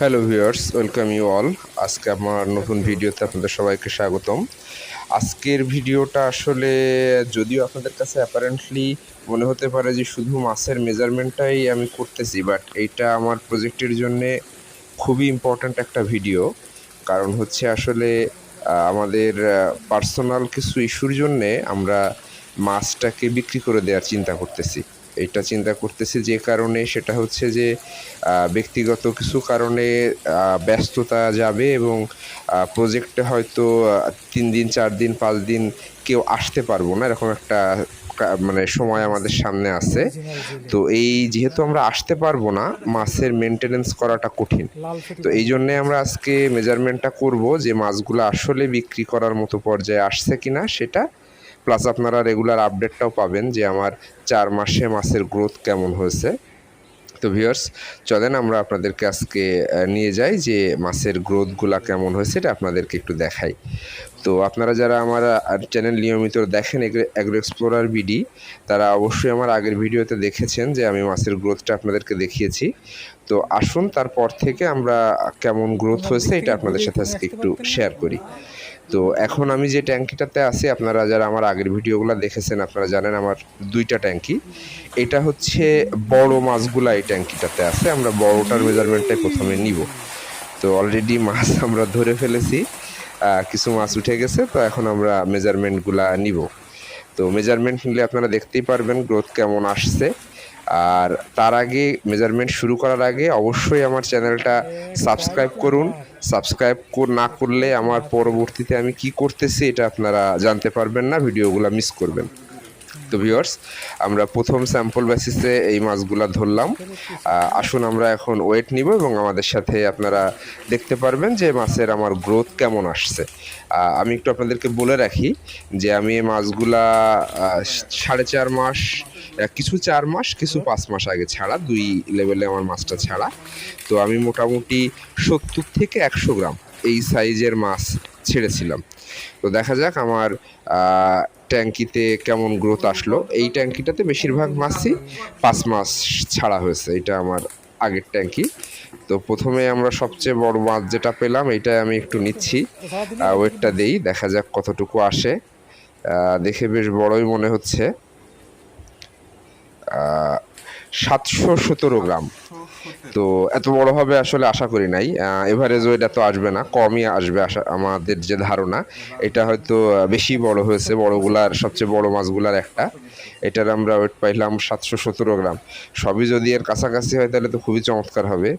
Hello viewers, welcome you all. আজকে আমার নতুন ভিডিওতে আপনাদের সবাইকে স্বাগতম। আজকের ভিডিওটা আসলে যদিও আপনাদের কাছে অ্যাপারেন্টলি মনে হতে পারে যে শুধু মাছের মেজারমেন্টটাই আমি করতেছি, বাট এইটা আমার প্রজেক্টের জন্যে খুবই ইম্পর্ট্যান্ট একটা ভিডিও। কারণ হচ্ছে আসলে আমাদের পার্সোনাল কিছু ইস্যুর জন্যে আমরা মাছটাকে বিক্রি করে দেওয়ার চিন্তা করতেছি। এইটা চিন্তা করতেছি যে কারণে, সেটা হচ্ছে যে ব্যক্তিগত কিছু কারণে ব্যস্ততা যাবে এবং প্রজেক্টে হয়তো 3 দিন 4 দিন 5 দিন কেউ আসতে পারবো না, এরকম একটা মানে সময় আমাদের সামনে আছে। তো এই যেহেতু আমরা আসতে পারবো না, মাছের মেনটেনেন্স করাটা কঠিন। তো এই জন্যে আমরা আজকে মেজারমেন্টটা করব যে মাছগুলো আসলে বিক্রি করার মতো পর্যায়ে আসছে কিনা সেটা, প্লাস আপনারা রেগুলার আপডেটটাও পাবেন যে আমার 4 মাসে মাছের গ্রোথ কেমন হয়েছে। তো ভিউয়ার্স, চলেন আমরা আপনাদেরকে আজকে নিয়ে যাই যে মাছের গ্রোথগুলা কেমন হয়েছে, এটা আপনাদেরকে একটু দেখাই। তো আপনারা যারা আমার চ্যানেল নিয়মিত দেখেন অ্যাগ্রো এক্সপ্লোরার বিডি, তারা অবশ্যই আমার আগের ভিডিওতে দেখেছেন যে আমি মাছের গ্রোথটা আপনাদেরকে দেখিয়েছি। তো আসুন তারপর থেকে আমরা কেমন গ্রোথ হয়েছে এটা আপনাদের সাথে আজকে একটু শেয়ার করি। তো এখন আমি যে ট্যাঙ্কিটাতে আছি, আপনারা যারা আমার আগের ভিডিওগুলো দেখেছেন আপনারা জানেন আমার 2টা ট্যাঙ্কি। এটা হচ্ছে বড় মাছগুলা এই ট্যাঙ্কিটাতে আছে। আমরা বড়টার মেজারমেন্টটাই প্রথমে নিব। তো অলরেডি মাছ আমরা ধরে ফেলেছি, কিছু মাছ উঠে গেছে। তো এখন আমরা মেজারমেন্টগুলা নিব। তো মেজারমেন্ট নিলে আপনারা দেখতেই পারবেন গ্রোথ কেমন আসছে। আর তার আগে, মেজারমেন্ট শুরু করার আগে অবশ্যই আমার চ্যানেলটা সাবস্ক্রাইব করুন। সাবস্ক্রাইব না করলে আমার পরবর্তীতে আমি কি করতেছি এটা আপনারা জানতে পারবেন না, ভিডিওগুলো মিস করবেন। তো ভিউয়ার্স, আমরা প্রথম স্যাম্পল বেসিসে এই মাছগুলা ধরলাম। আসুন আমরা এখন ওয়েট নিব এবং আমাদের সাথে আপনারা দেখতে পারবেন যে মাছের আমার গ্রোথ কেমন আসছে। আমি একটু আপনাদেরকে বলে রাখি যে আমি এই মাছগুলা 4.5 মাস, কিছু 4 মাস কিছু 5 মাস আগে ছাড়া, 2 লেভেলে আমার মাছটা ছাড়া। তো আমি মোটামুটি 70 থেকে 100 গ্রাম এই সাইজের মাছ ছেড়েছিলাম। তো দেখা যাক আমার ট্যাঙ্কিতে কেমন গ্রোথ আসলো। এই ট্যাঙ্কিটাতে বেশিরভাগ মাছই 5 মাস ছাড়া হয়েছে, এটা আমার আগের ট্যাঙ্কি। তো প্রথমে আমরা সবচেয়ে বড় মাছ যেটা পেলাম এইটাই আমি একটু নিচ্ছি, ওয়েটটা দেই, দেখা যাক কতটুকু আসে। দেখে বেশ বড়ই মনে হচ্ছে, 717 গ্রাম। তো এত বড় হবে আসলে আশা করি নাই। এভারেজ ওয়েট এত আসবে না, কমই আসবে আশা, আমাদের যে ধারণা। এটা হয়তো বেশি বড় হয়েছে, বড়গুলার সবচেয়ে বড় মাছগুলার একটা। এটার আমরা ওয়েট পাইলাম 717 গ্রাম। সবই যদি এর কাছাকাছি হয় তাহলে তো খুবই চমৎকার হবে,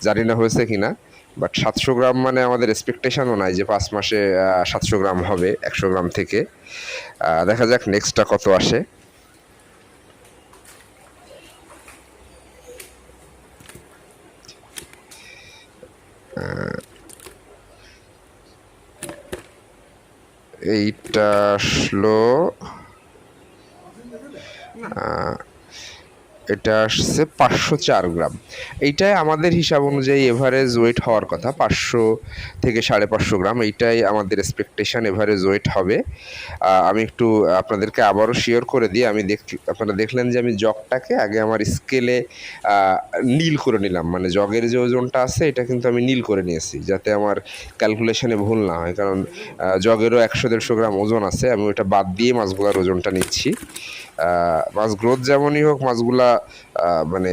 জানি না হয়েছে কিনা। বাট 700 গ্রাম মানে আমাদের এক্সপেকটেশনও নাই যে 5 মাসে 700 গ্রাম হবে 100 গ্রাম থেকে। দেখা যাক নেক্সটটা কত আসে। এইটা আসলো, এটা আসছে 504 গ্রাম। এইটাই আমাদের হিসাব অনুযায়ী এভারেজ ওয়েট হওয়ার কথা, 500 থেকে 550 গ্রাম। এইটাই আমাদের এক্সপেকটেশন এভারেজ ওয়েট হবে। আমি একটু আপনাদেরকে আবারও শিওর করে দিই। আপনারা দেখলেন যে আমি জগটাকে আগে আমার স্কেলে নীল করে নিলাম, মানে জগের যে ওজনটা আছে এটা কিন্তু আমি নীল করে নিয়েছি যাতে আমার ক্যালকুলেশনে ভুল না হয়। কারণ জগেরও 100-150 গ্রাম ওজন আছে, আমি ওটা বাদ দিয়ে মাছগুলোর ওজনটা নিচ্ছি। মাছ গ্রোথ যেমনই হোক, মাছগুলা মানে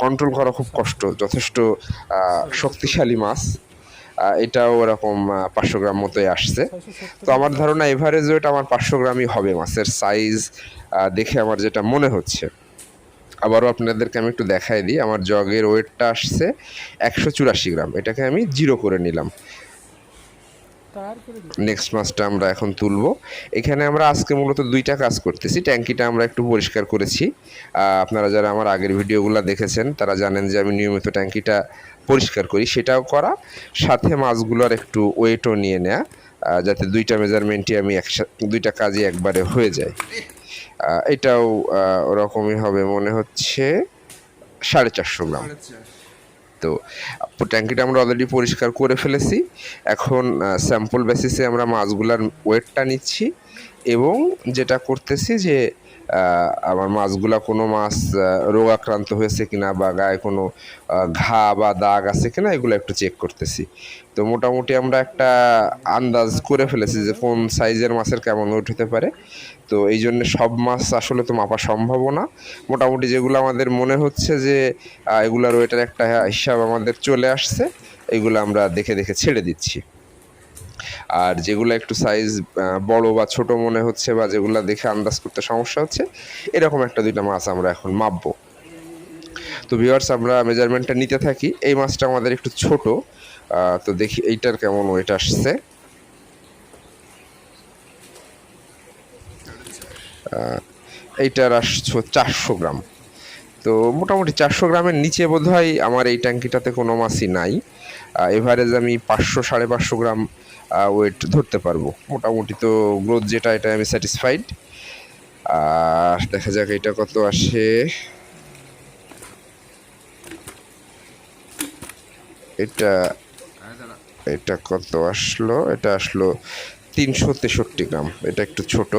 কন্ট্রোল করা খুব কষ্ট, যথেষ্ট শক্তিশালী মাছ। এটাও এরকম 500 গ্রাম মতোই আসছে। তো আমার ধারণা এভারেজ ওয়েট আমার 500 গ্রামই হবে, মাছের সাইজ দেখে আমার যেটা মনে হচ্ছে। আবারও আপনাদেরকে আমি একটু দেখাই দিই, আমার জগের ওয়েটটা আসছে 184 গ্রাম, এটাকে আমি 0 করে নিলাম। নেক্সট মাছটা আমরা এখন তুলব। এখানে আমরা আজকে মূলত 2টা কাজ করতেছি। ট্যাঙ্কিটা আমরা একটু পরিষ্কার করেছি। আপনারা যারা আমার আগের ভিডিওগুলো দেখেছেন তারা জানেন যে আমি নিয়মিত ট্যাঙ্কিটা পরিষ্কার করি, সেটাও করা, সাথে মাছগুলোর একটু ওয়েটও নিয়ে নেয়া, যাতে 2টা মেজারমেন্টই আমি 2টা কাজই একবারে হয়ে যায়। এটাও ওরকমই হবে মনে হচ্ছে, 450 গ্রাম। তো ট্যাঙ্কিটা আমরা অলরেডি পরিষ্কার করে ফেলেছি। এখন স্যাম্পল বেসিসে আমরা মাছগুলার ওয়েটটা নিচ্ছি এবং যেটা করতেছি যে আমার মাছগুলা কোনো মাছ রোগাক্রান্ত হয়েছে কিনা বা গায়ে কোনো ঘা বা দাগ আছে কিনা এগুলো একটু চেক করতেছি। তো মোটামুটি আমরা একটা আন্দাজ করে ফেলেছি যে কোন সাইজের মাছের কেমন ওয়েট হতে পারে। তো এই জন্য সব মাছ আসলে তো মাপা সম্ভব না। মোটামুটি যেগুলো আমাদের মনে হচ্ছে যে এগুলার ওয়েটের একটা হিসাব আমাদের চলে আসছে, এগুলো আমরা দেখে দেখে ছেড়ে দিচ্ছি। আর যেগুলো একটু সাইজ বড় বা ছোট মনে হচ্ছে বা যেগুলো দেখে আন্দাজ করতে সমস্যা হচ্ছে, এরকম একটা দুইটা মাছ আমরা এখন মাপবো। তো ভিউয়ার্স, আমরা মেজারমেন্টটা নিতে থাকি। এই মাছটা আমাদের একটু ছোট, তো দেখি এইটার কেমন ওয়েট আসছে। এইটার আসছে 400 গ্রাম। তো মোটামুটি 400 গ্রামের নিচে বোধহয় আমার এই ট্যাঙ্কিটাতে কোনো মাছই নাই। এভারেজ আমি 500-550 গ্রাম ওয়েট ধরতে পারবো মোটামুটি। তো গ্রোথ যেটা, এটা আমি স্যাটিসফাইড। আর দেখা যাক এটা কত আসে। এটা এটা কত আসলো? এটা আসলো 363 গ্রাম। এটা একটু ছোট।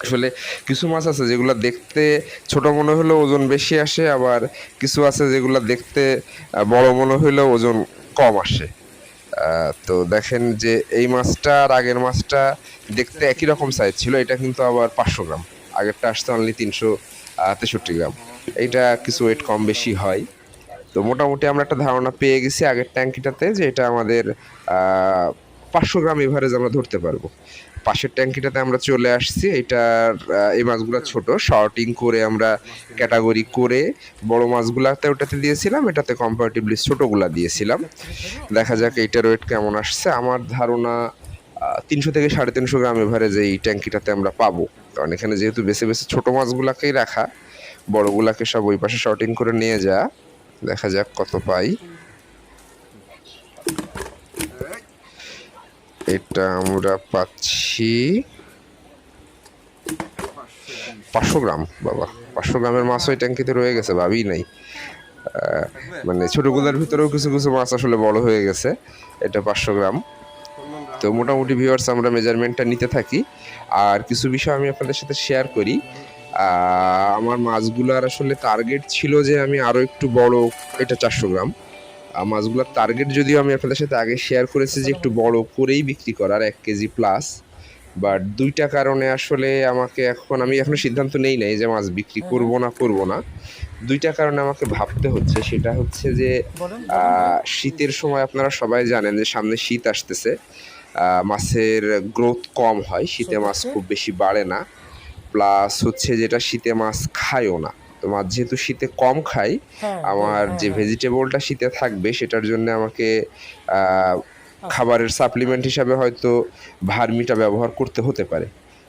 আসলে কিছু মাছ আছে যেগুলো দেখতে ছোট মনে হলেও ওজন বেশি আসে, আবার কিছু আছে যেগুলো দেখতে বড় মনে হলেও ওজন কম আসে। তো দেখেন যে এই মাছটা আর আগের মাছটা দেখতে একই রকম সাইজ ছিল, এটা কিন্তু আবার 500 গ্রাম। আগেরটা আসতে অনলি 363 গ্রাম। এইটা কিছু ওয়েট কম বেশি হয়। তো মোটামুটি আমরা একটা ধারণা পেয়ে গেছি আগের ট্যাঙ্কিটাতে যে এটা আমাদের 500 গ্রাম এভারেজ আমরা ধরতে পারবো। পাশের ট্যাঙ্কিটাতে আমরা চলে আসছি। এটার এই মাছগুলো ছোট, শর্টিং করে আমরা ক্যাটাগরি করে বড় মাছগুলাতে ওটাতে দিয়েছিলাম, এটাতে কম্পারেটিভলি ছোটোগুলা দিয়েছিলাম। দেখা যাক এইটার ওয়েট কেমন আসছে। আমার ধারণা 300 থেকে 350 গ্রাম এভারেজ এই ট্যাঙ্কিটাতে আমরা পাবো, কারণ এখানে যেহেতু বেছে বেছে ছোটো মাছগুলাকেই রাখা, বড়গুলাকে সব ওই পাশে শর্টিং করে নিয়ে যা। দেখা যাক কত পাই। এটা আমরা পাচ্ছি 500 গ্রাম। বাবা, 500 গ্রামের মাছ ওই ট্যাঙ্কিতে রয়ে গেছে, ভাবি নাই। মানে ছোটগুলোর ভিতরেও কিছু কিছু মাছ আসলে বড় হয়ে গেছে। এটা 500 গ্রাম। তো মোটামুটি ভিউয়ার্স, আমরা মেজারমেন্টটা নিতে থাকি। আর কিছু বিষয় আমি আপনাদের সাথে শেয়ার করি। আমার মাছগুলোর আসলে টার্গেট ছিল যে আমি আরও একটু বড়, এটা 400 গ্রাম। মাছগুলোর টার্গেট যদিও আমি আপনাদের সাথে আগে শেয়ার করেছি যে একটু বড় করেই বিক্রি করার, 1 কেজি প্লাস। বাট দুইটা কারণে আসলে আমাকে আমি এখনো সিদ্ধান্ত নেই নাই যে মাছ বিক্রি করব না। দুইটা কারণে আমাকে ভাবতে হচ্ছে। সেটা হচ্ছে যে শীতের সময় আপনারা সবাই জানেন যে সামনে শীত আসতেছে, মাছের গ্রোথ কম হয়, শীতে মাছ খুব বেশি বাড়ে না। প্লাস হচ্ছে যেটা শীতে মাছ খায়ও না। তো মাছ যেহেতু শীতে কম খায়, আমার যে ভেজিটেবলটা শীতে থাকবে সেটার জন্য আমাকে খাবারের সাপ্লিমেন্ট হিসাবে হয়তো ভার্মিটা ব্যবহার করতে হতে পারে।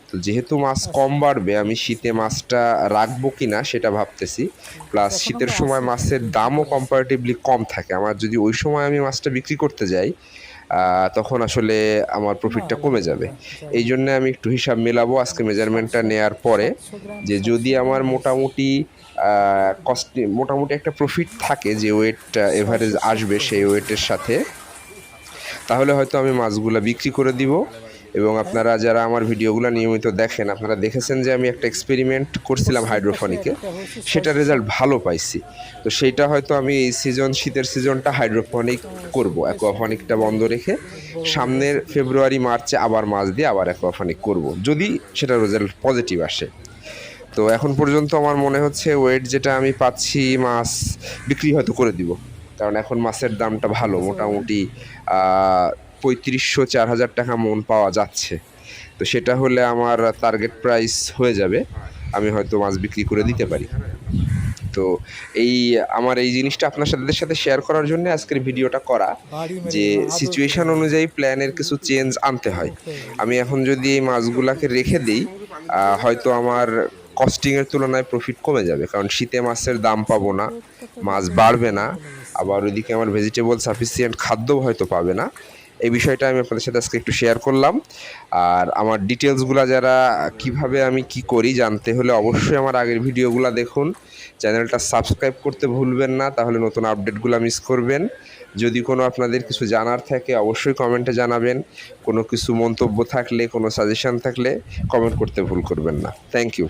তো যেহেতু মাছ কম বাড়বে, আমি শীতে মাছটা রাখবো কি না সেটা ভাবতেছি। প্লাস শীতের সময় মাছের দামও কম্পারেটিভলি কম থাকে। আমার যদি ওই সময় আমি মাছটা বিক্রি করতে যাই, তখন আসলে আমার প্রফিটটা কমে যাবে। এই জন্য আমি একটু হিসাব মেলাবো আজকে মেজারমেন্টটা নেওয়ার পরে, যে যদি আমার মোটামুটি একটা প্রফিট থাকে, যে ওয়েটটা এভারেজ আসবে সেই ওয়েটের সাথে, তাহলে হয়তো আমি মাছগুলো বিক্রি করে দিব। এবং আপনারা যারা আমার ভিডিওগুলো নিয়মিত দেখেন, আপনারা দেখেছেন যে আমি একটা এক্সপেরিমেন্ট করছিলাম হাইড্রোফনিকে, সেটার রেজাল্ট ভালো পাইছি। তো সেইটা হয়তো আমি এই শীতের সিজনটা হাইড্রোফনিক করব, অ্যাকোয়াফনিকটা বন্ধ রেখে সামনের ফেব্রুয়ারি মার্চে আবার মাছ দিয়ে আবার অ্যাকোয়াফনিক করব, যদি সেটার রেজাল্ট পজিটিভ আসে। তো এখন পর্যন্ত আমার মনে হচ্ছে ওয়েট যেটা আমি পাচ্ছি, মাছ বিক্রি হয়তো করে দিব, কারণ এখন মাছের দামটা ভালো, মোটামুটি 3500-4000 টাকা মন পাওয়া যাচ্ছে। তো সেটা হলে আমার টার্গেট প্রাইস হয়ে যাবে, আমি হয়তো মাছ বিক্রি করে দিতে পারি। তো আমার এই জিনিসটা আপনার সাথে শেয়ার করার জন্য আজকের ভিডিওটা করা, যে সিচুয়েশন অনুযায়ী প্ল্যানের কিছু চেঞ্জ আনতে হয়। আমি এখন যদি এই মাছগুলাকে রেখে দিই, হয়তো আমার কস্টিংয়ের তুলনায় প্রফিট কমে যাবে, কারণ শীতে মাছের দাম পাবো না, মাছ বাড়বে না, আবার ওইদিকে আমার ভেজিটেবল সাফিসিয়েন্ট খাদ্যও হয়তো পাবে না। এই বিষয়টা আমি আপনাদের সাথে আজকে একটু শেয়ার করলাম। আর আমার ডিটেলসগুলো যারা কিভাবে আমি কি করি জানতে হলে অবশ্যই আমার আগের ভিডিওগুলো দেখুন। চ্যানেলটা সাবস্ক্রাইব করতে ভুলবেন না, তাহলে নতুন আপডেটগুলো মিস করবেন। যদি কোনো আপনাদের কিছু জানার থাকে অবশ্যই কমেন্টে জানাবেন। কোনো কিছু মন্তব্য থাকলে, কোনো সাজেশন থাকলে কমেন্ট করতে ভুল করবেন না। Thank you.